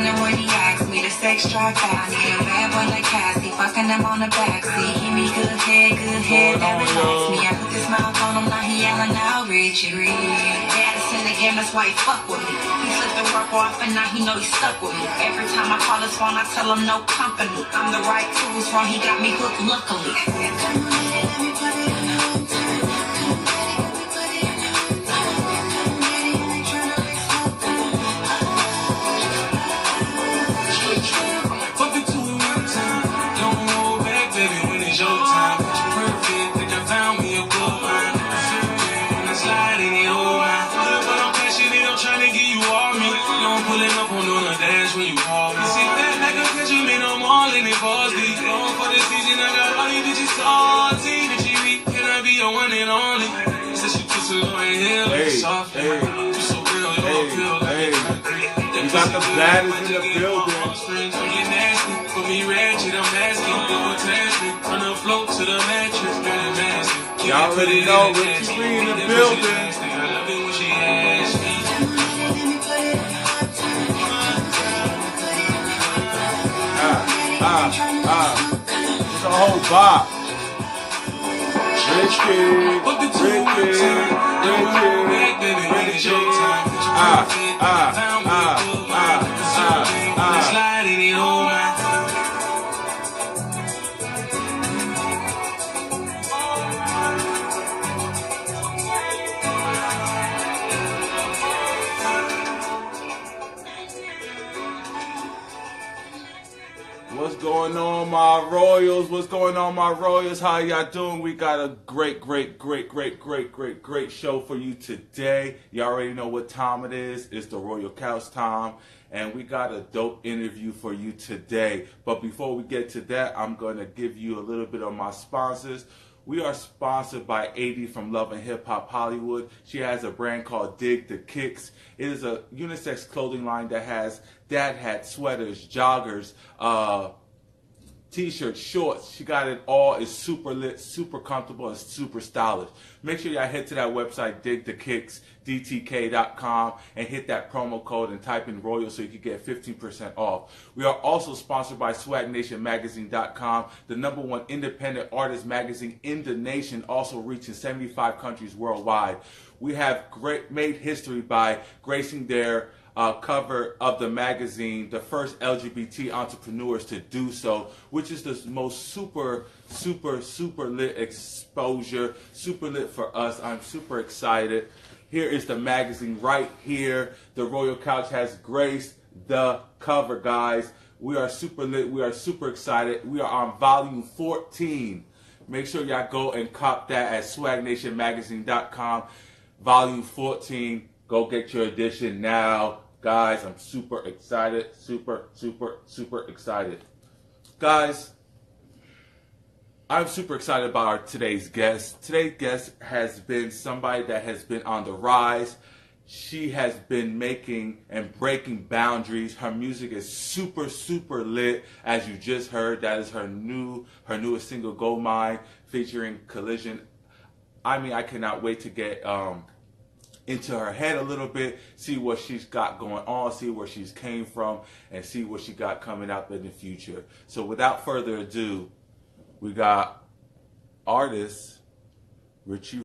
him when he asked me. The sex drive fast. He a bad boy like Cassie. Fucking him on the backseat. Give me good head, that relax me. I put this mouth on him, now he yelling out, Richie, Daddy's in the game, that's why he fuck with me. He slipped the work off and now he know he stuck with me. Every time I call his phone, I tell him no company. I'm the right tools wrong, he got me hooked luckily. You got the baddest in the building. Y'all already know Richie in the building. It's a whole bop. Richie. What's going on, my Royals? What's going on, my Royals? How y'all doing? We got a great show for you today. You already know what time it is. It's the Royal Couch time. And we got a dope interview for you today. But before we get to that, I'm going to give you a little bit of my sponsors. We are sponsored by AD from Love and Hip Hop Hollywood. She has a brand called Dig the Kicks. It is a unisex clothing line that has dad hats, sweaters, joggers, t-shirts, shorts. She got it all. It's super lit, super comfortable, and super stylish. Make sure y'all head to that website, digthekicks.com, and hit that promo code and type in Royal so you can get 15% off. We are also sponsored by swagnationmagazine.com, the #1 independent artist magazine in the nation, also reaching 75 countries worldwide. We have made history by gracing their cover of the magazine, the first LGBT entrepreneurs to do so, which is the most super lit exposure, super lit for us. I'm super excited. Here is the magazine right here. The Royal Couch has graced the cover, guys. We are super lit. We are super excited. We are on volume 14. Make sure y'all go and cop that at swagnationmagazine.com. Volume 14. Go get your edition now. Guys, I'm super excited. Super excited. Guys, I'm super excited about today's guest. Today's guest has been somebody that has been on the rise. She has been making and breaking boundaries. Her music is super lit, as you just heard. That is her newest single, Gold Mine, featuring Collision. I mean, I cannot wait to get into her head a little bit, see what she's got going on, see where she's came from, and see what she got coming up in the future. So without further ado, we got artist Richie.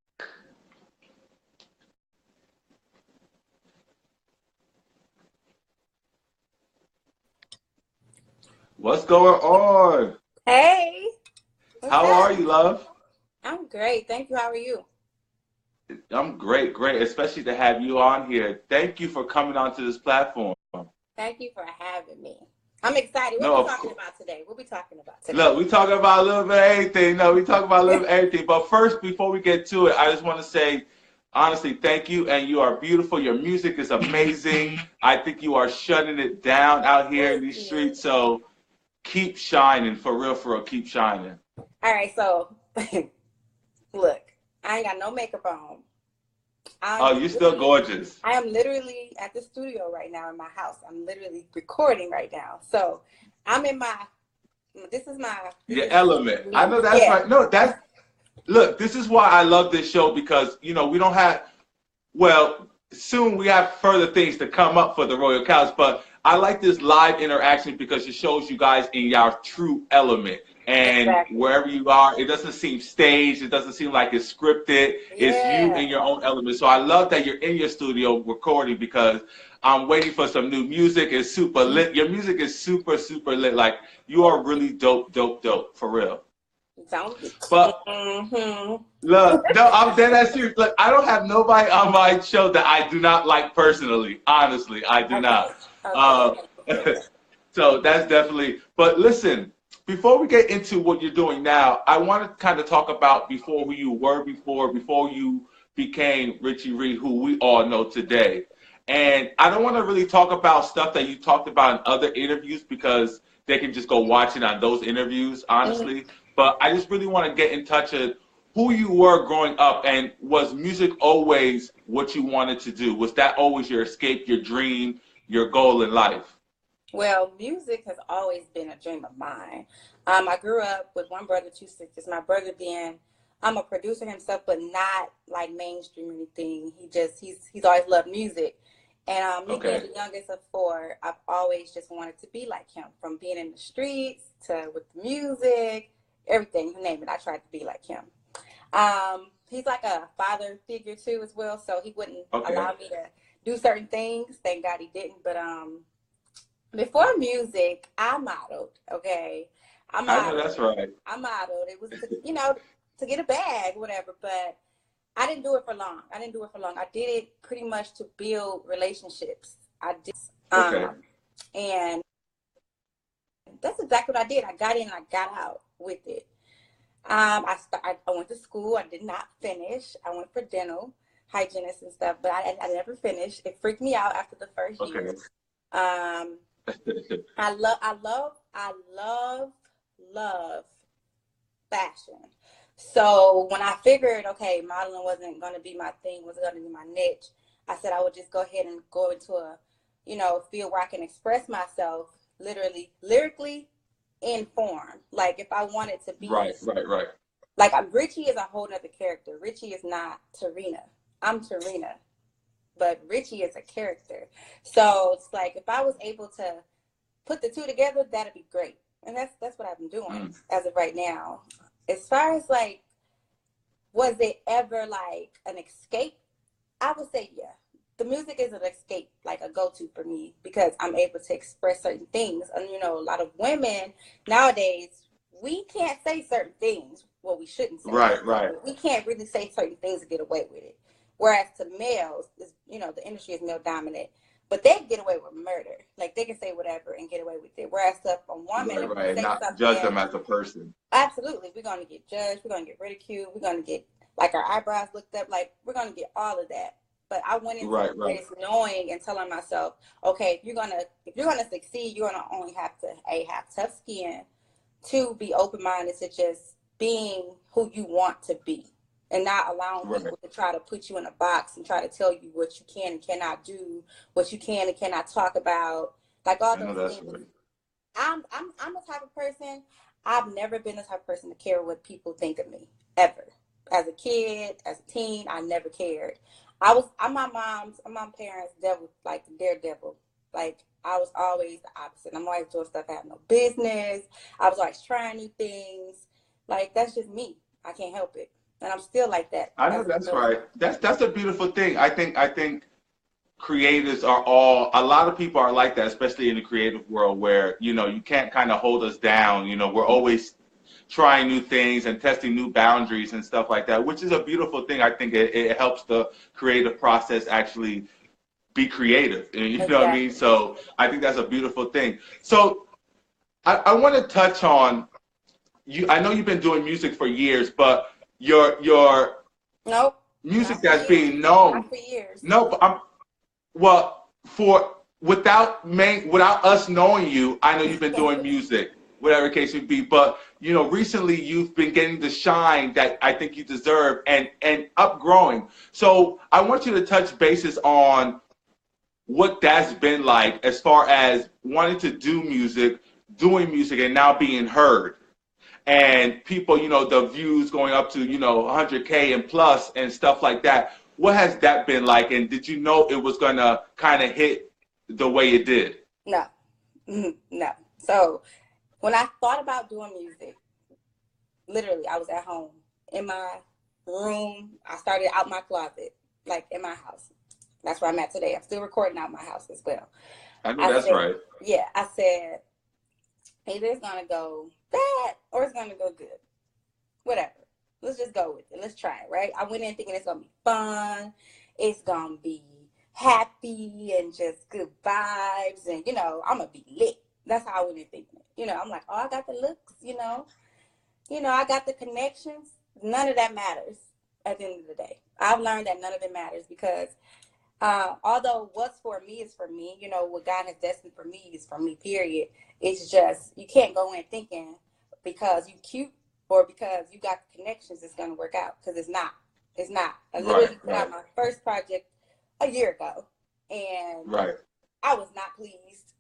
What's going on? Hey. How are you, love? I'm great. Thank you. How are you? I'm great, especially to have you on here. Thank you for coming onto this platform. Thank you for having me. I'm excited. What are we talking about today? Look, we talking about a little bit of everything. No, we talking about a little bit of everything. But first, before we get to it, I just want to say, honestly, thank you. And you are beautiful. Your music is amazing. I think you are shutting it down out here in these streets. So keep shining, for real, keep shining. All right, so look. I ain't got no makeup on. You're still gorgeous. I am literally at the studio right now in my house. I'm literally recording right now. So I'm in your element. I know that's right. No, look, this is why I love this show, because, we don't have, soon we have further things to come up for the Royal Couch, but I like this live interaction because it shows you guys in your true element. And Exactly. wherever you are, it doesn't seem staged. It doesn't seem like it's scripted. It's you Yeah. in your own element. So I love that you're in your studio recording because I'm waiting for some new music. It's super lit. Your music is super, super lit. Like, you are really dope, dope, dope, for real. Don't. But Mm-hmm. look, no, I'm dead ass serious. Look, I don't have nobody on my show that I do not like personally. Honestly, I do Okay. not. Uh, Okay. so that's definitely. But listen, before we get into what you're doing now, I want to kind of talk about before who you were before you became Richie Reed, who we all know today. And I don't want to really talk about stuff that you talked about in other interviews because they can just go watch it on those interviews, Mhm. honestly. But I just really want to get in touch with who you were growing up, and was music always what you wanted to do? Was that always your escape, your dream, your goal in life? Well, music has always been a dream of mine. I grew up with one brother, two sisters. My brother being, I'm a producer himself, but not like mainstream or anything. He's always loved music. And me being Okay. the youngest of four, I've always just wanted to be like him. From being in the streets to with the music, everything, you name it, I tried to be like him. He's like a father figure too as well, so he wouldn't Okay. allow me to do certain things. Thank God he didn't. But before music, I modeled. Okay, I I know modeled. that's right. I modeled. It was to to get a bag, whatever. But I didn't do it for long. I didn't do it for long. I did it pretty much to build relationships. I did, Okay. and that's exactly what I did. I got in, I got out with it. I went to school. I did not finish. I went for dental hygienist and stuff, but I never finished. It freaked me out after the first year. Okay. Um, I love fashion. So when I figured, okay, modeling wasn't going to be my thing, wasn't going to be my niche, I said I would just go ahead and go into a, field where I can express myself literally, lyrically, in form. Like if I wanted to be, Right, right, right. like Richie is a whole nother character. Richie is not Tarina. I'm Tarina, but Richie is a character. So it's like if I was able to put the two together, that'd be great. And that's what I've been doing Mm. as of right now. As far as like, was it ever like an escape? I would say yeah. The music is an escape, like a go-to for me because I'm able to express certain things. And a lot of women nowadays, we can't say certain things. Well, we shouldn't say. Right, right. We can't really say certain things to get away with it. Whereas to males, the industry is male dominant, but they get away with murder. Like they can say whatever and get away with it. Whereas to a woman, Right, if you right. say Not judge something, them as a person. absolutely, we're gonna get judged. We're gonna get ridiculed. We're gonna get like our eyebrows looked up. Like we're gonna get all of that. But I went into Right, right. this knowing and telling myself, okay, if you're gonna succeed, you're gonna only have to have tough skin, two, be open minded to just being who you want to be, and not allowing Right. people to try to put you in a box and try to tell you what you can and cannot do, what you can and cannot talk about, like all I know those that's things. right. I'm the type of person. I've never been the type of person to care what people think of me ever. As a kid, as a teen, I never cared. I'm my parents' devil, like the daredevil. Like I was always the opposite. I'm always doing stuff I have no business. I was always trying new things. Like that's just me. I can't help it, and I'm still like that I know as an that's adult. right. That's a beautiful thing. I think creators are all, a lot of people are like that, especially in the creative world where, you can't kind of hold us down. We're always trying new things and testing new boundaries and stuff like that, which is a beautiful thing. I think it helps the creative process actually be creative. You know what I mean? Exactly. So I think that's a beautiful thing. So I want to touch on you. I know you've been doing music for years, but your Nope. music Not for that's years. being known. Not for years. No, but well, for without us knowing you, I know you've been doing music, whatever case it be. But recently you've been getting the shine that I think you deserve, and upgrowing. So I want you to touch bases on what that's been like as far as wanting to do music, doing music, and now being heard. And people, the views going up to 100K and plus and stuff like that. What has that been like? And did you know it was gonna kind of hit the way it did? No. No. So when I thought about doing music, literally, I was at home in my room. I started out my closet, like in my house. That's where I'm at today. I'm still recording out my house as well. I know I that's said, right. yeah, I said, either it's going to go bad or it's going to go good. Whatever. Let's just go with it. Let's try it, right? I went in thinking it's going to be fun. It's going to be happy and just good vibes. And, I'm going to be lit. That's how I went in thinking it. I'm like, oh, I got the looks. I got the connections. None of that matters at the end of the day. I've learned that none of it matters because although what's for me is for me, what God has destined for me is for me, period. It's just, you can't go in thinking because you cute or because you got the connections, it's going to work out, because it's not. It's not. I literally put out my first project a year ago, and I was not pleased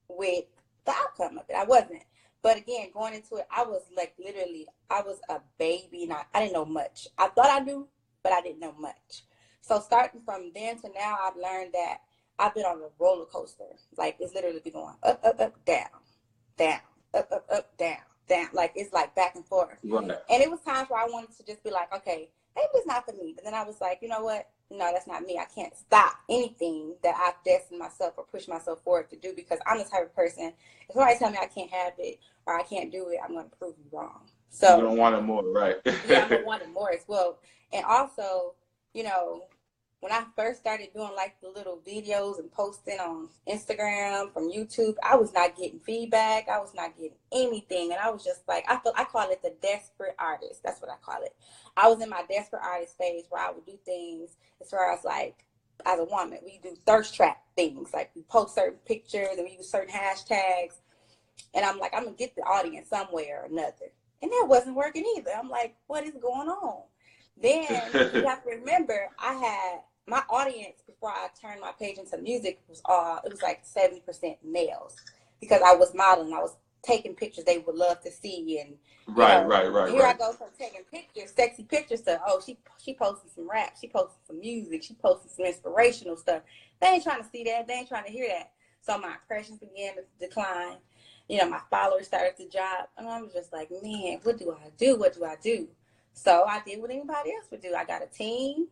with the outcome of it. I wasn't. But again, going into it, I was like literally, I was a baby. I didn't know much. I thought I knew, but I didn't know much. So starting from then to now, I've learned that I've been on a roller coaster. Like, it's literally been going up, up, up, down, down, up, up, up, down, down. Like, it's like back and forth. Right. And it was times where I wanted to just be like, okay, maybe it's not for me. But then I was like, you know what? No, that's not me. I can't stop anything that I've destined myself or push myself forward to do, because I'm the type of person, if somebody tell me I can't have it or I can't do it, I'm going to prove you wrong. So you don't want it more, right? yeah, I'm going to want it more as well. And also, when I first started doing like the little videos and posting on Instagram from YouTube, I was not getting feedback. I was not getting anything. And I was just like, I call it the desperate artist. That's what I call it. I was in my desperate artist phase where I would do things as far as like, as a woman, we do thirst trap things. Like we post certain pictures and we use certain hashtags. And I'm like, I'm going to get the audience somewhere or another. And that wasn't working either. I'm like, what is going on? Then you have to remember, I had my audience before I turned my page into music it was like 70% males, because I was modeling. I was taking pictures they would love to see, and here I go from taking pictures, sexy pictures, to she posted some rap, she posted some music, she posted some inspirational stuff. They ain't trying to see that. They ain't trying to hear that. So my impressions began to decline. My followers started to drop, and I was just like, man, what do I do? What do I do? So I did what anybody else would do. I got a team.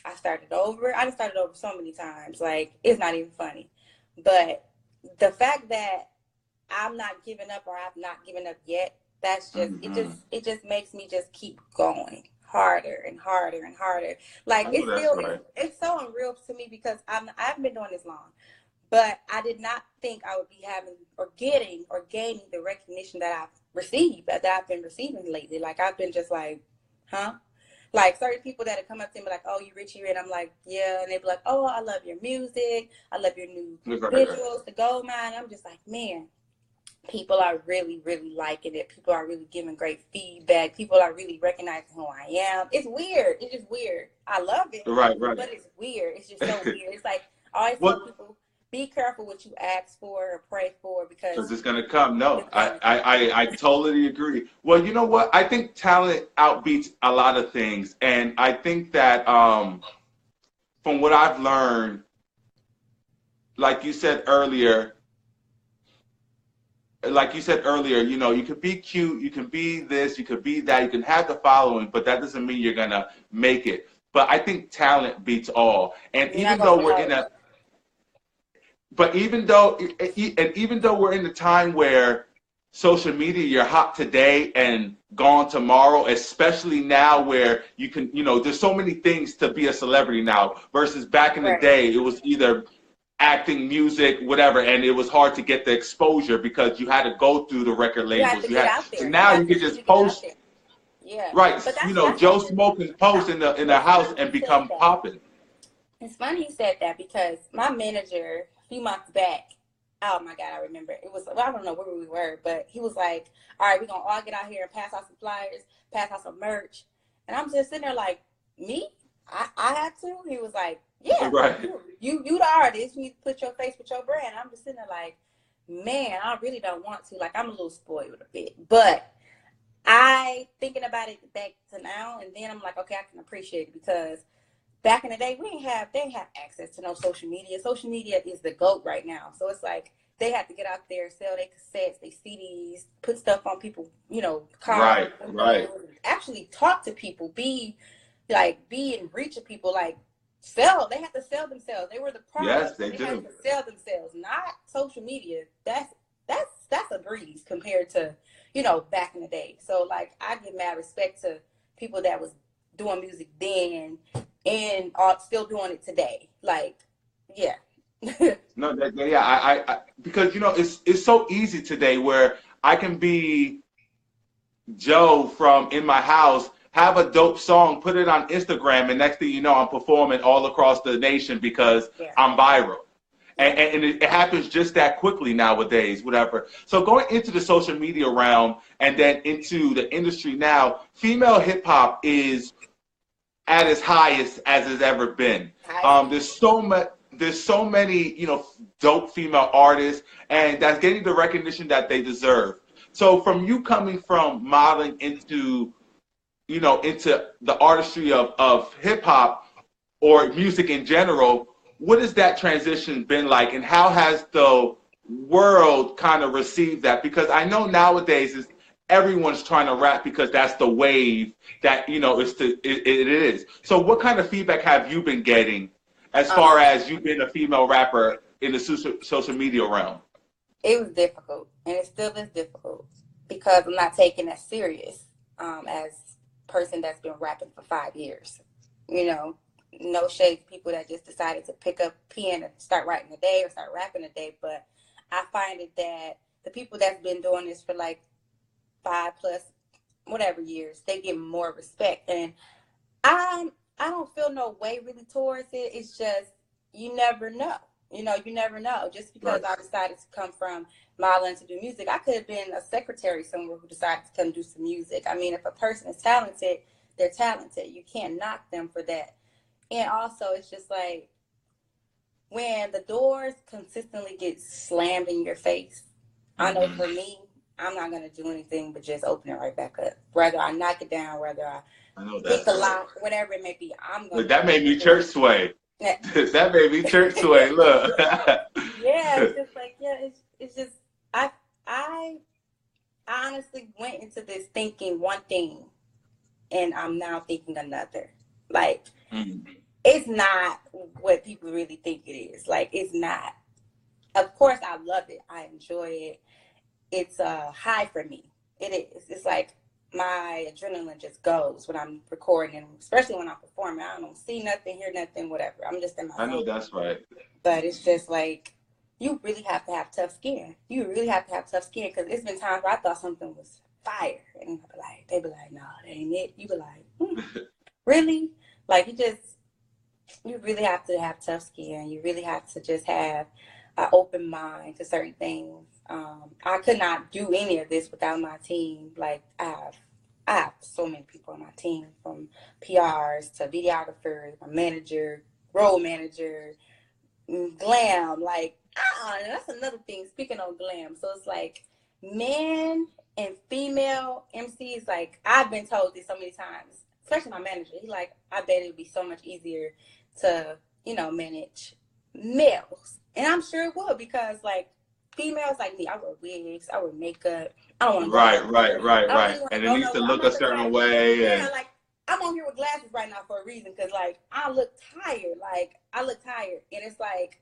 I started over. I just started over so many times. Like, it's not even funny. But the fact that I'm not giving up, or I've not given up yet, that's just, it just makes me just keep going harder and harder and harder. Like, it's still, it's so unreal to me, because I haven't been doing this long. But I did not think I would be having or getting or gaining the recognition that I've received, that I've been receiving lately. Like, I've been just like, huh? Like, certain people that have come up to me like, oh, you Richie? And I'm like, yeah. And they be like, oh, I love your music. I love your new visuals, the gold mine. I'm just like, man, people are really, really liking it. People are really giving great feedback. People are really recognizing who I am. It's weird. It's just weird. I love it. Right. But it's weird. It's just so weird. It's like, I always tell people, be careful what you ask for or pray for, because it's going to come. No, I totally agree. Well, you know what? I think talent outbeats a lot of things. And I think that from what I've learned, like you said earlier, you can be cute, you can be this, you could be that, you can have the following, but that doesn't mean you're going to make it. But I think talent beats all. And even though we're in a even though we're in the time where social media, you're hot today and gone tomorrow, especially now where you can, there's so many things to be a celebrity now versus back in the day, it was either acting, music, whatever, and it was hard to get the exposure because you had to go through the record labels. So now you can just post. Yeah. Right. Joe Smoke can post in the house and become popping. It's funny you said that, because my manager, a few months back, oh my God, I remember. It was, I don't know where we were, but he was like, all right, we're going to all get out here and pass out some flyers, pass out some merch. And I'm just sitting there like, me? I had to? He was like, yeah, you the artist. You need to put your face with your brand. I'm just sitting there like, man, I really don't want to. Like, I'm a little spoiled a bit. But I, thinking about it back to now, and then I'm like, okay, I can appreciate it, because back in the day, they didn't have access to no social media. Social media is the GOAT right now. So it's like, they had to get out there, sell their cassettes, their CDs, put stuff on people, cars, Right. actually talk to people, be and reach people, like they had to sell themselves. They were the product. Yes, they had do. to sell themselves, not social media. That's a breeze compared to, back in the day. So like I give mad respect to people that was doing music then and are still doing it today. Like, yeah. No, yeah, I because it's so easy today where I can be Joe from in my house, have a dope song, put it on Instagram, and next thing you know, I'm performing all across the nation because Yeah. I'm viral. And it happens just that quickly nowadays, whatever. So going into the social media realm and then into the industry now, female hip hop is at its highest as it's ever been. There's so many, dope female artists, and that's getting the recognition that they deserve. So from you coming from modeling into, into the artistry of hip hop or music in general, what has that transition been like, and how has the world kind of received that? Because I know nowadays everyone's trying to rap because that's the wave that it is. So what kind of feedback have you been getting as far as you being a female rapper in the social media realm? It was difficult, and it still is difficult because I'm not taking that serious as a person that's been rapping for 5 years. No shade to people that just decided to pick up pen and start writing a day or start rapping a day, but I find it that the people that's been doing this for like 5+ whatever years, they get more respect, and I don't feel no way really towards it. It's just you never know. You never know. Just because I decided to come from modeling to do music, I could have been a secretary somewhere who decided to come do some music. I mean, if a person is talented, they're talented. You can't knock them for that. And also, it's just like when the doors consistently get slammed in your face, I know for me, I'm not going to do anything but just open it right back up. Whether I knock it down, whether I hit the lock, whatever it may be, I'm going to. That made me church sway. That made me church sway. Look. Yeah, it's just like, it's just, I honestly went into this thinking one thing, and I'm now thinking another. Like, it's not what people really think it is. Like, it's not. Of course, I love it. I enjoy it. It's a high for me. It is. It's like my adrenaline just goes when I'm recording, especially when I'm performing. I don't see nothing, hear nothing, whatever. I'm just in my I know that's right. But it's just like, you really have to have tough skin. You really have to have tough skin, because it's been times where I thought something was fire, and they be like, no, that ain't it. You be like, really? Like, you really have to have tough skin. You really have to just have an open mind to certain things. I could not do any of this without my team. Like, I have so many people on my team, from PRs to videographers, my manager, role manager, glam. Like, that's another thing. Speaking of glam, so it's like men and female MCs. Like, I've been told this so many times, especially my manager. He like, I bet it'd be so much easier to manage males, and I'm sure it would, because like females like me, I wear wigs, I wear makeup. I don't want to right. And it needs to look a certain way. Yeah, like I'm on here with glasses right now for a reason, because like I look tired. And it's like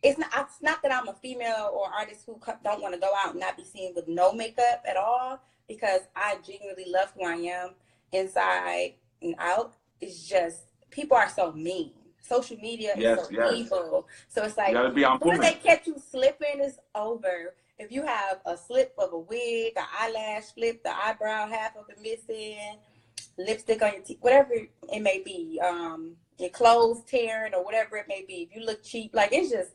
it's not that I'm a female or artist who don't want to go out and not be seen with no makeup at all, because I genuinely love who I am inside and out. It's just people are so mean. Social media is so evil. So it's like, when they catch you slipping, it's over. If you have a slip of a wig, an eyelash slip, the eyebrow half of it missing, lipstick on your teeth, whatever it may be, your clothes tearing or whatever it may be, if you look cheap, like, it's just,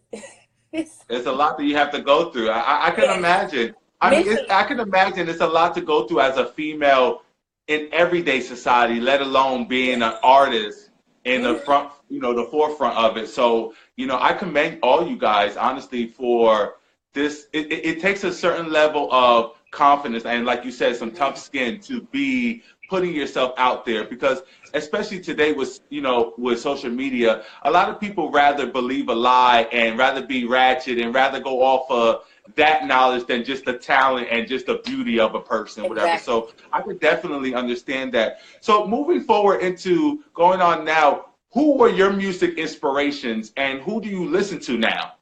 it's a lot that you have to go through. I can imagine. I can imagine it's a lot to go through as a female in everyday society, let alone being an artist in the front, the forefront of it. So, I commend all you guys, honestly, for this. It takes a certain level of confidence and, like you said, some tough skin to be putting yourself out there, because especially today with, with social media, a lot of people rather believe a lie and rather be ratchet and rather go off of that knowledge than just the talent and just the beauty of a person, whatever. Exactly. So I could definitely understand that. So moving forward into going on now, who were your music inspirations and who do you listen to now?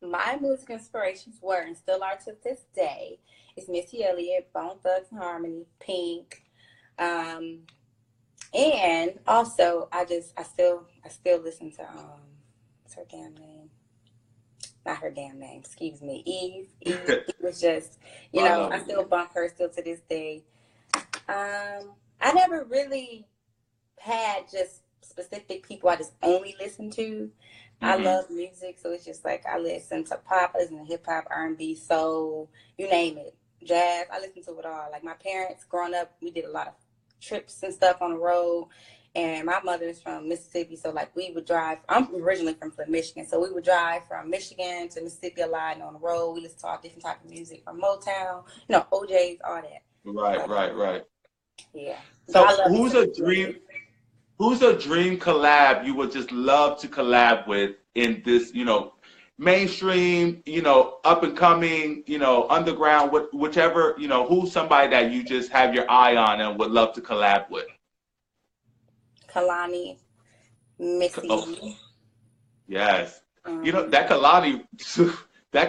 My music inspirations were and still are to this day. It's Missy Elliott, Bone Thugs and Harmony, Pink, and also I still listen to what's her damn name? Not her damn name, excuse me, Eve. It was just, I still bump her still to this day. I never really had just specific people I just only listen to. I love music, so it's just like I listen to pop, I listen to hip hop, R&B, soul, you name it, jazz. I listen to it all. Like my parents, growing up, we did a lot of trips and stuff on the road. And my mother's from Mississippi, so like we would drive. I'm originally from Flint, Michigan, so we would drive from Michigan to Mississippi a lot, and on the road we listen to all different type of music from Motown, OJ's, all that. Right. Yeah. So who's a dream collab you would just love to collab with in this, mainstream, up and coming, underground, whichever, who's somebody that you just have your eye on and would love to collab with? Kalani, Missy. Oh, yes. That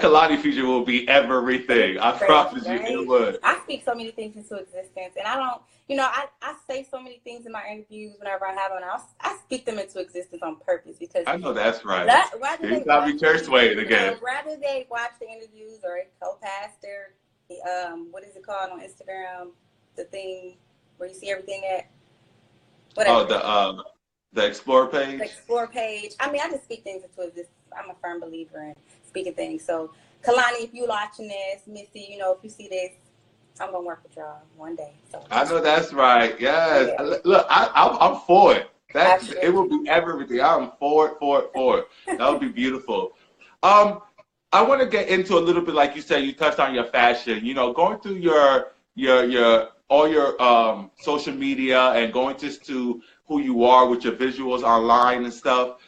Kalani feature will be everything. I promise you it would. I speak so many things into existence, and I don't, I say so many things in my interviews whenever I have them. I speak them into existence on purpose because I know that's right. Rather got me church swayed again. Rather they watch the interviews or co-pass their, what is it called on Instagram? The thing where you see everything at. Whatever. Oh, the Explore page? The Explore page. I mean, I just speak things into existence. I'm a firm believer in speaking things. So, Kalani, if you're watching this, Missy, if you see this, I'm going to work with y'all one day. So I know that's right. Yes. Yeah. Look, I'm for it. It will be everything. I'm for it. That would be beautiful. I want to get into a little bit, like you said, you touched on your fashion. Going through your all your social media and going just to who you are with your visuals online and stuff,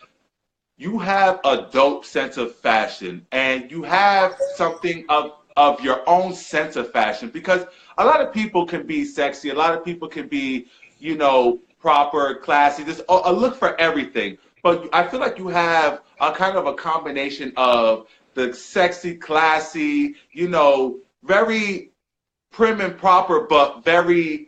you have a dope sense of fashion and you have something of your own sense of fashion, because a lot of people can be sexy, a lot of people can be, proper, classy, there's a look for everything. But I feel like you have a kind of a combination of the sexy, classy, very prim and proper, but very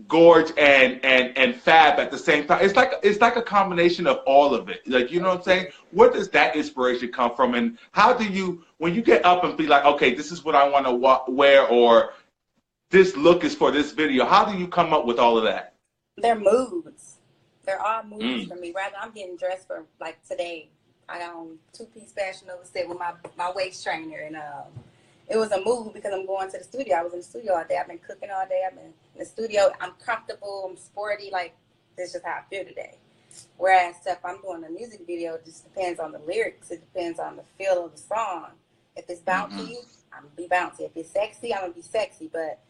gorge and fab at the same time. It's like a combination of all of it. Like, you know what I'm saying? Where does that inspiration come from? And how do you, when you get up and be like, okay, this is what I want to wear, or this look is for this video, how do you come up with all of that? They're moods. They're all moods for me. Rather, I'm getting dressed for, like today, I got on two-piece fashion over set with my waist trainer, and it was a mood because I'm going to the studio. I was in the studio all day. I've been cooking all day. I've been in the studio. I'm comfortable. I'm sporty. Like, this is just how I feel today. Whereas if I'm doing a music video, it just depends on the lyrics. It depends on the feel of the song. If it's bouncy, I'm going to be bouncy. If it's sexy, I'm going to be sexy. But,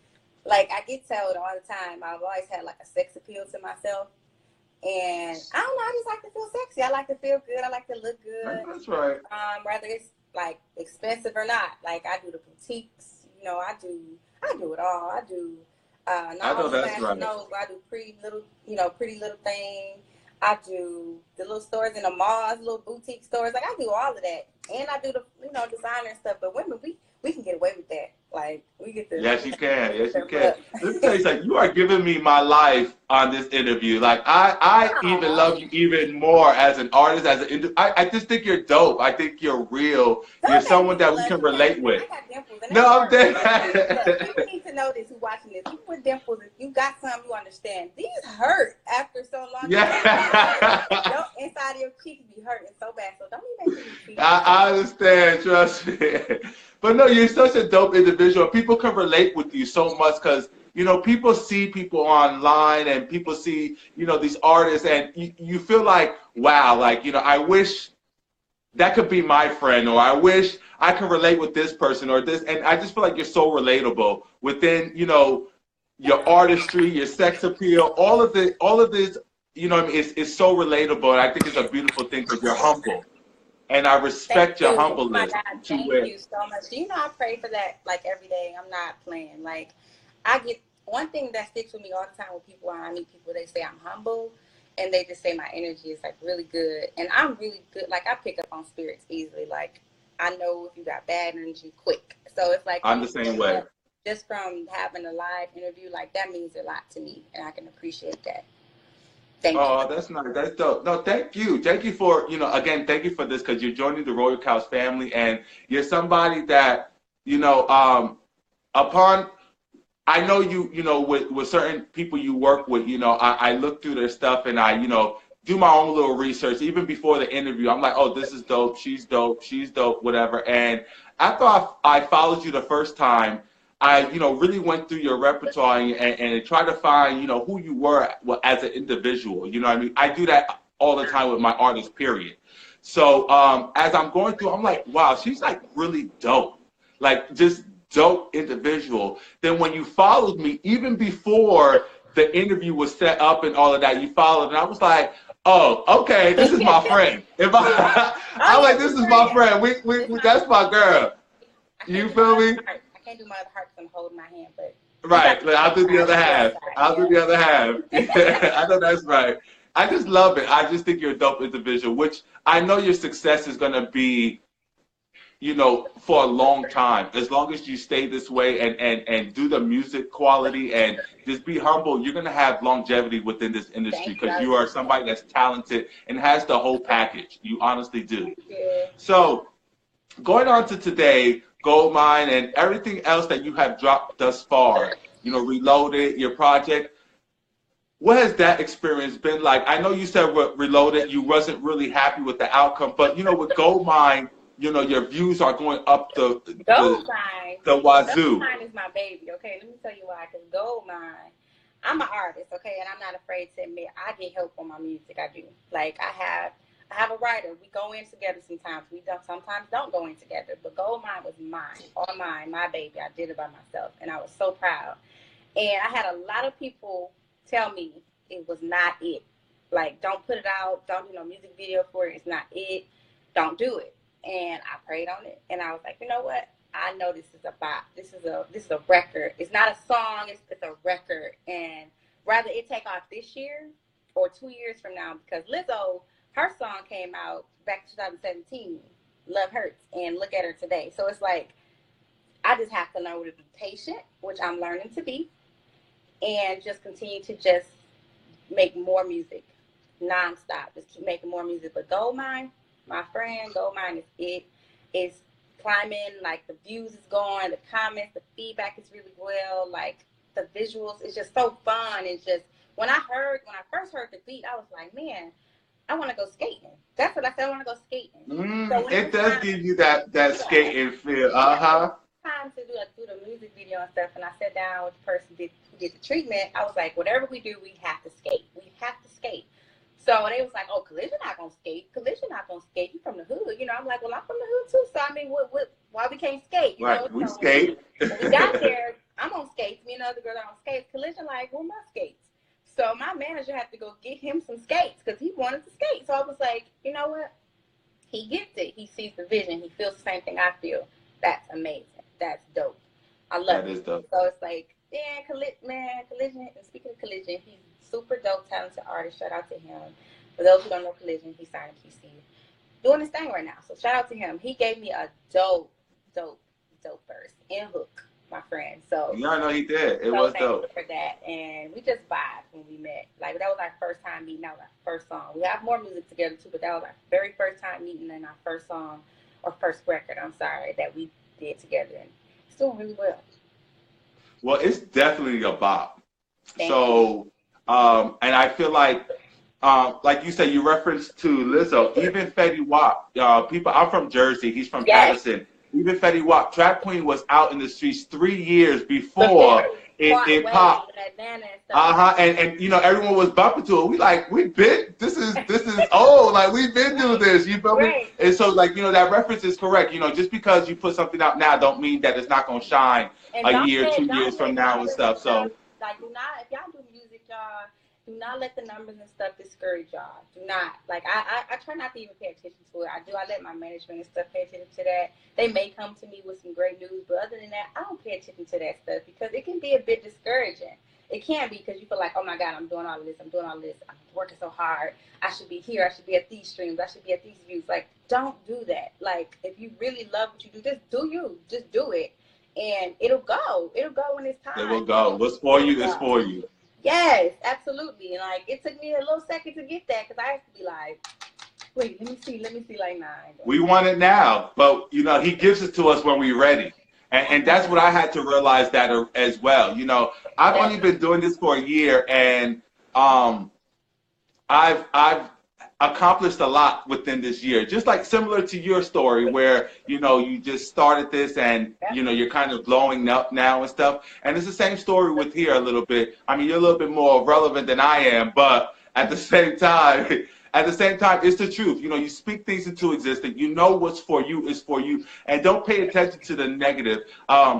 like, I get told all the time, I've always had, like, a sex appeal to myself. And I don't know, I just like to feel sexy. I like to feel good. I like to look good. That's right. Whether it's like expensive or not. Like I do the boutiques, I do it all. I do not only fashion shows, but I do pretty little thing. I do the little stores in the malls, little boutique stores. Like I do all of that. And I do the designer stuff. But women, we can get away with that. Like we get to. Yes, you can. Yes, you can. Let me tell you something. You are giving me my life on this interview. Like I even love you even more as an artist, I just think you're dope. I think you're real. You're someone that we can relate with. I got dimples. No, I'm dead. People need to know this. Who's watching this? People with dimples. If you got some, you understand. These hurt after so long. Yeah. Inside of your cheeks be hurting so bad. So don't even make me. I understand. Trust me. But no, you're such a dope individual. People can relate with you so much because, people see people online and people see, these artists and you feel like, wow, like, I wish that could be my friend, or I wish I could relate with this person or this. And I just feel like you're so relatable within, your artistry, your sex appeal, all of this, you know what I mean, it's so relatable, and I think it's a beautiful thing because you're humble. And I Thank respect your you. Oh my humbleness God, to thank where you so much. Do you know I pray for that like every day? I'm not playing. Like I get one thing that sticks with me all the time with people when I meet people, they say I'm humble and they just say my energy is like really good. And I'm really good. Like I pick up on spirits easily. Like I know if you got bad energy quick. So it's like I'm you the same saying way. that just from having a live interview, like that means a lot to me and I can appreciate that. Thank you. Oh, that's nice. That's dope. No, thank you. Thank you for, again, thank you for this because you're joining the Royal Couch family and you're somebody that, upon, I know with certain people you work with, I look through their stuff and I, do my own little research. Even before the interview, I'm like, oh, this is dope. She's dope, whatever. And after I followed you the first time, I, really went through your repertoire and tried to find, who you were as an individual. You know what I mean? I do that all the time with my artists, period. So as I'm going through, I'm like, wow, she's like really dope. Like just dope individual. Then when you followed me, even before the interview was set up and all of that, you followed, and I was like, oh, okay, this is my friend. If I'm like, this is my friend. We that's my girl. You feel me? I can't do my other heart because I'm holding my hand, but Right. I'll do the other half. I'll do the other half. I know that's right. I just love it. I just think you're a dope individual, which I know your success is going to be, for a long time. As long as you stay this way and do the music quality and just be humble, you're going to have longevity within this industry because you are somebody that's talented and has the whole package. You honestly do. So going on to today, Goldmine and everything else that you have dropped thus far, Reloaded, your project, what has that experience been like? I know you said with Reloaded, you wasn't really happy with the outcome, but, with Goldmine, your views are going up the wazoo. Goldmine is my baby, okay? Let me tell you why, because Goldmine, I'm an artist, okay, and I'm not afraid to admit I get help on my music. I do. Like I have a writer. We go in together sometimes. We sometimes don't go in together. But Goldmine was mine, all mine, my baby. I did it by myself, and I was so proud. And I had a lot of people tell me it was not it. Like, don't put it out. Don't do no music video for it. It's not it. Don't do it. And I prayed on it, and I was like, you know what? I know this is a bop. This is a record. It's not a song. It's a record. And rather it take off this year or 2 years from now, because Lizzo, her song came out back in 2017, Love Hurts, and look at her today. So it's like, I just have to learn to be patient, which I'm learning to be, and just continue to just make more music nonstop. Just keep making more music. But Goldmine, my friend, Goldmine is it. It's climbing, like the views is going, the comments, the feedback is really well, like the visuals, it's just so fun. It's just, when I first heard the beat, I was like, man, I want to go skating. That's what I said. I want to go skating. So it does give you that skating feel. Time to do the music video and stuff, and I sat down with the person who did the treatment. I was like, whatever we do, we have to skate. We have to skate. So they was like, oh, Collision not gonna skate. Collision not gonna skate. You from the hood, I'm like, well, I'm from the hood too. So I mean, why we can't skate? Right, we skate. When we got there, I'm on skates. Me and the other girl are on skates. Collision like, well, my skates. So my manager had to go get him some skates because he wanted to skate. So I was like, you know what? He gets it. He sees the vision. He feels the same thing I feel. That's amazing. That's dope. I love it. That is dope. So it's like, Collision. And speaking of Collision, he's super dope, talented artist. Shout out to him. For those who don't know Collision, he's signed to QC. Doing his thing right now. So shout out to him. He gave me a dope verse and hook, my friend. So yeah, I know he did. It was dope. For that. And we just vibed when we met. Like, that was our first time meeting. That was our first song. We have more music together too, but that was our very first time meeting and our first song, or first record, that we did together. And it's doing really well. Well, it's definitely a bop. Thank you. And I feel like you said, you referenced to Lizzo, even Fetty Wap. People, I'm from Jersey. He's from Patterson. Even Fetty Wap, Trap Queen was out in the streets 3 years before it popped. And everyone was bumping to it. This is old. Like, we've been doing this. You feel me? And so, that reference is correct. Just because you put something out now don't mean that it's not gonna shine a year, 2 years from now and stuff. So Like, do not, if y'all do music, y'all, do not let the numbers and stuff discourage y'all. Do not. Like, I try not to even pay attention to it. I let my management and stuff pay attention to that. They may come to me with some great news, but other than that, I don't pay attention to that stuff because it can be a bit discouraging. It can be because you feel like, oh my God, I'm doing all of this. I'm working so hard. I should be here. I should be at these streams. I should be at these views. Like, don't do that. Like, if you really love what you do, just do you. Just do it. And it'll go. It'll go when it's time. It will go. What's for you is for you. Yes, absolutely. And like, it took me a little second to get that because I have to be like, wait, let me see, like, nah. We want it now, but you know, he gives it to us when we're ready. And that's what I had to realize that as well. You know, I've only been doing this for a year, and I've accomplished a lot within this year. Just like similar to your story, where you know you just started this, and you know you're kind of blowing up now and stuff. And it's the same story with here a little bit. I mean, you're a little bit more relevant than I am, but at the same time. At the same time, it's the truth. You know, you speak things into existence. You know what's for you is for you. And don't pay attention to the negative.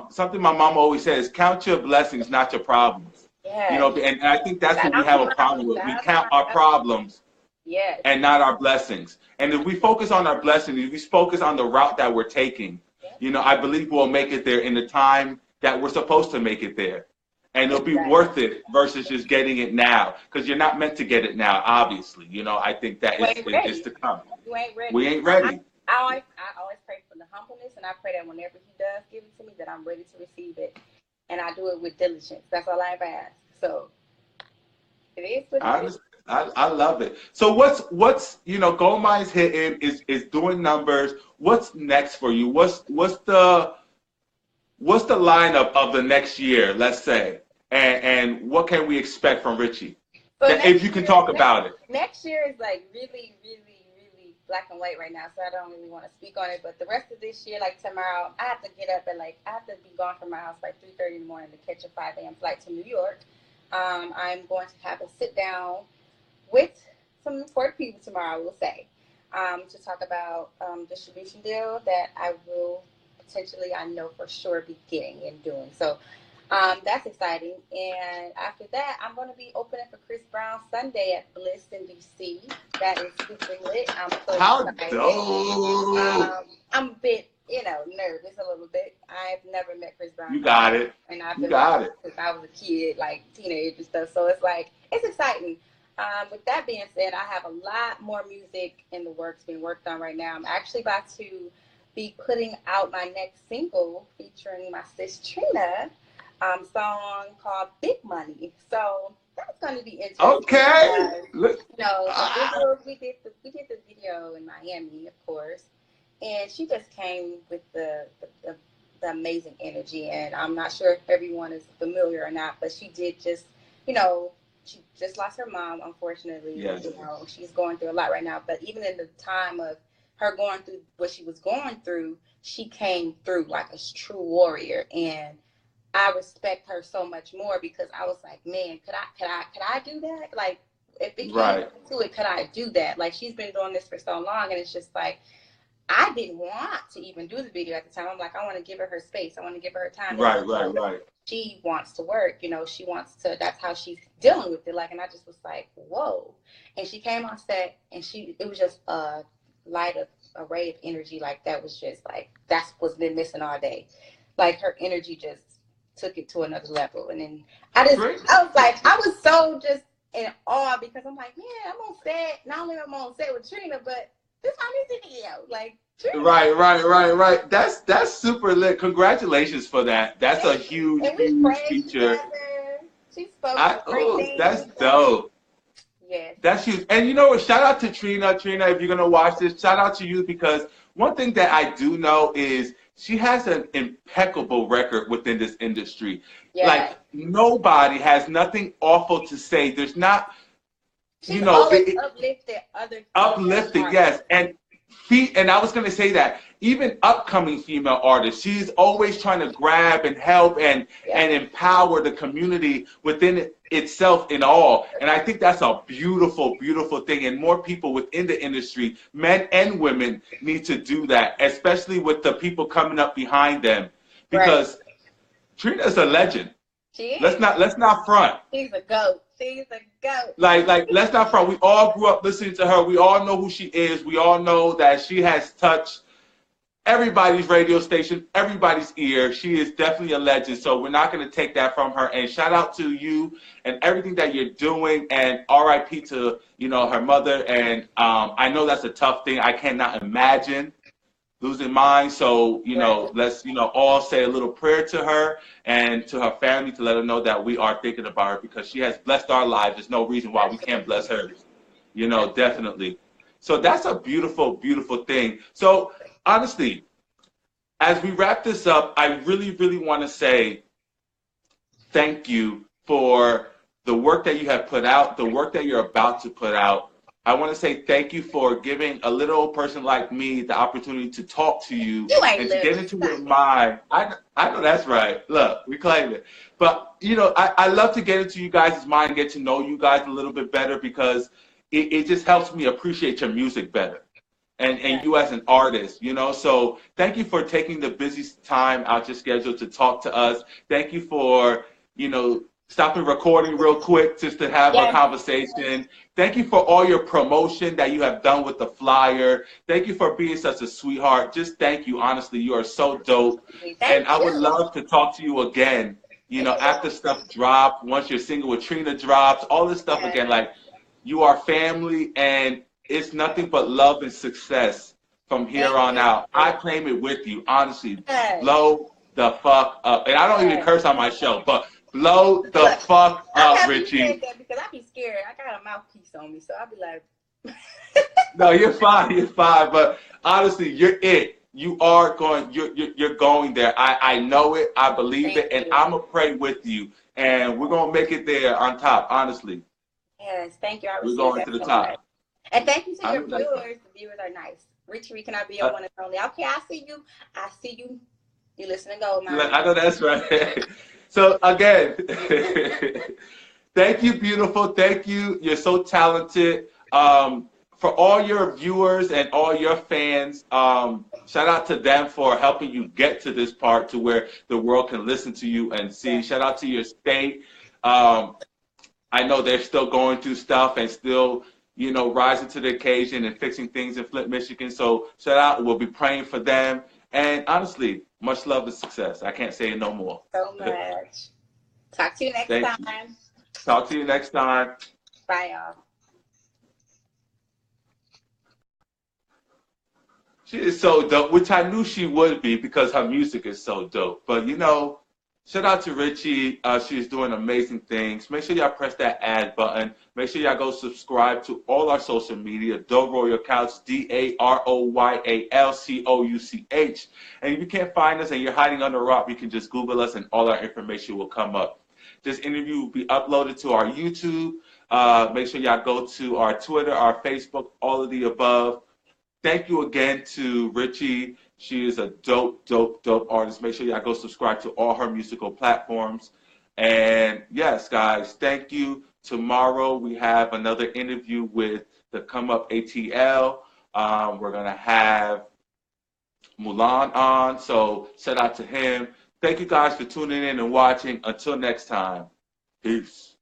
Something my mom always says, count your blessings, not your problems. Yes. You know, and I think that's what we have a problem with. We count our problems and not our blessings. And if we focus on our blessings, if we focus on the route that we're taking, you know, I believe we'll make it there in the time that we're supposed to make it there. And it'll be worth it versus just getting it now, because you're not meant to get it now. Obviously, you know. I think that is to come. You ain't ready. We ain't ready. I always pray for the humbleness, and I pray that whenever He does give it to me, that I'm ready to receive it, and I do it with diligence. That's all I ever ask. So it is what it is. I love it. So what's you know, Gold Mines hitting is doing numbers. What's next for you? What's the lineup of the next year? Let's say. And what can we expect from Richie? So if you can talk about it. Next year is like really, really, really black and white right now, so I don't really want to speak on it. But the rest of this year, like tomorrow, I have to get up at I have to be gone from my house by 3:30 in the morning to catch a 5 a.m. flight to New York. I'm going to have a sit down with some important people tomorrow, we'll say, to talk about distribution deal that I will potentially, I know for sure, be getting and doing. So that's exciting. And after that, I'm going to be opening for Chris Brown Sunday at Bliss in DC. That is super lit. I'm so excited. Dope. I'm a bit, you know, nervous a little bit. I've never met Chris Brown. You got it. And I've been since I was a kid, like teenage and stuff. So it's like, it's exciting. With that being said, I have a lot more music in the works being worked on right now. I'm actually about to be putting out my next single featuring my sis Trina. Song called Big Money. So that's going to be interesting. Okay. You know, we did the video in Miami, of course, and she just came with the amazing energy. And I'm not sure if everyone is familiar or not, but she did just, you know, she just lost her mom, unfortunately. Yes. You know, she's going through a lot right now. But even in the time of her going through what she was going through, she came through like a true warrior. And I respect her so much more because I was like, man, could I do that? Like, if it came to it, could I do that? Like, she's been doing this for so long, and it's just like, I didn't want to even do the video at the time. I'm like, I want to give her space. I want to give her time. Right. She wants to work, you know, she wants to, that's how she's dealing with it. Like, and I just was like, whoa. And she came on set, and it was just a array of energy. Like, that was just like, that's what's been missing all day. Like, her energy just took it to another level. And then I was so just in awe because I'm like, man, I'm on set. Not only am I on set with Trina, but this is my music video. Like, Trina. Right. That's super lit. Congratulations for that. That's a huge feature. She spoke that's dope. Yes. That's huge. And you know what? Shout out to Trina. Trina, if you're gonna watch this, shout out to you, because one thing that I do know is she has an impeccable record within this industry. Yeah. Like, nobody has nothing awful to say. There's not, She's always uplifted other people. Uplifted, yes. And I was going to say that even upcoming female artists, she's always trying to grab and help and empower the community within itself in all. And I think that's a beautiful, beautiful thing. And more people within the industry, men and women, need to do that, especially with the people coming up behind them. Because Trina's a legend. She is. Let's not front. She's a goat. She's a goat. Like let's not front. We all grew up listening to her. We all know who she is. We all know that she has touched everybody's radio station, everybody's ear. She is definitely a legend. So we're not going to take that from her. And shout out to you and everything that you're doing. And RIP to, you know, her mother. And I know that's a tough thing. I cannot imagine losing mine. So, you know, let's, you know, all say a little prayer to her and to her family to let her know that we are thinking about her because she has blessed our lives. There's no reason why we can't bless hers. You know, definitely. So that's a beautiful, beautiful thing. So honestly, as we wrap this up, I really, really want to say thank you for the work that you have put out, the work that you're about to put out. I want to say thank you for giving a little old person like me the opportunity to talk to you and to get into your mind. I know that's right. Look, we claim it. But, you know, I love to get into you guys' mind and get to know you guys a little bit better because it just helps me appreciate your music better and you as an artist, you know. So thank you for taking the busy time out your schedule to talk to us. Thank you for, you know, stopping recording real quick just to have a conversation. Thank you for all your promotion that you have done with the flyer. Thank you for being such a sweetheart. Just thank you. Honestly, you are so dope. And I would love to talk to you again, you know, after stuff drops, once your single with Trina drops, all this stuff again. Like, you are family, and it's nothing but love and success from here on out. I claim it with you, honestly. Blow the fuck up. And I don't even curse on my show, but blow the fuck up, Richie. Because I be scared. I got a mouthpiece on me, so I'll be like. No, you're fine. You're fine. But honestly, you're it. You are going. You're going there. I know it. I believe it, and I'm gonna pray with you, and we're gonna make it there on top. Honestly. Yes, thank you. We're going to the top. And thank you to your viewers. The viewers are nice. Richie cannot be your one and only. Okay, I see you. I see you. You listen to go, man. I know that's right. So again, thank you, beautiful. Thank you. You're so talented. For all your viewers and all your fans, shout out to them for helping you get to this part to where the world can listen to you and see. Shout out to your state. I know they're still going through stuff and still, you know, rising to the occasion and fixing things in Flint, Michigan. So shout out. We'll be praying for them. And honestly, much love and success. I can't say it no more. So much. Talk to you next time. Talk to you next time. Bye, y'all. She is so dope, which I knew she would be because her music is so dope. But, you know, shout out to Richie. She's doing amazing things. Make sure y'all press that add button. Make sure y'all go subscribe to all our social media. Daroyal Couch, DAROYALCOUCH. And if you can't find us and you're hiding under a rock, you can just Google us and all our information will come up. This interview will be uploaded to our YouTube. Make sure y'all go to our Twitter, our Facebook, all of the above. Thank you again to Richie. She is a dope, dope, dope artist. Make sure y'all go subscribe to all her musical platforms. And yes, guys, thank you. Tomorrow we have another interview with the Come Up ATL. We're going to have Mulan on. So shout out to him. Thank you guys for tuning in and watching. Until next time, peace.